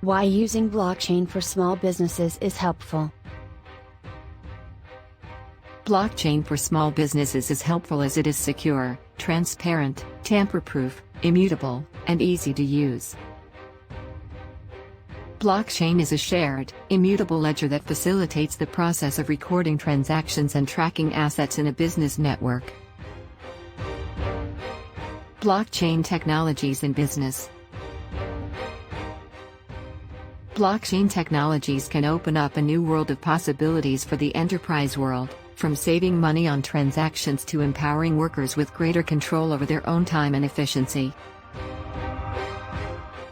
Why using blockchain for small businesses is helpful. Blockchain for small businesses is helpful as it is secure, transparent, tamper-proof, immutable, and easy to use. Blockchain is a shared, immutable ledger that facilitates the process of recording transactions and tracking assets in a business network. Blockchain technologies in business. Blockchain technologies can open up a new world of possibilities for the enterprise world, from saving money on transactions to empowering workers with greater control over their own time and efficiency.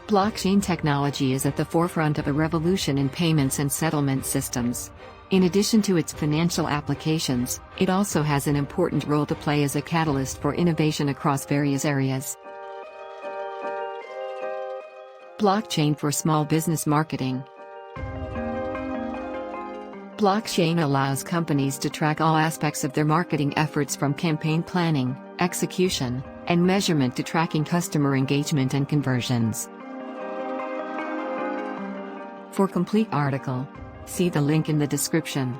Blockchain technology is at the forefront of a revolution in payments and settlement systems. In addition to its financial applications, it also has an important role to play as a catalyst for innovation across various areas. Blockchain for small business marketing. Blockchain allows companies to track all aspects of their marketing efforts, from campaign planning, execution, and measurement to tracking customer engagement and conversions. For complete article, see the link in the description.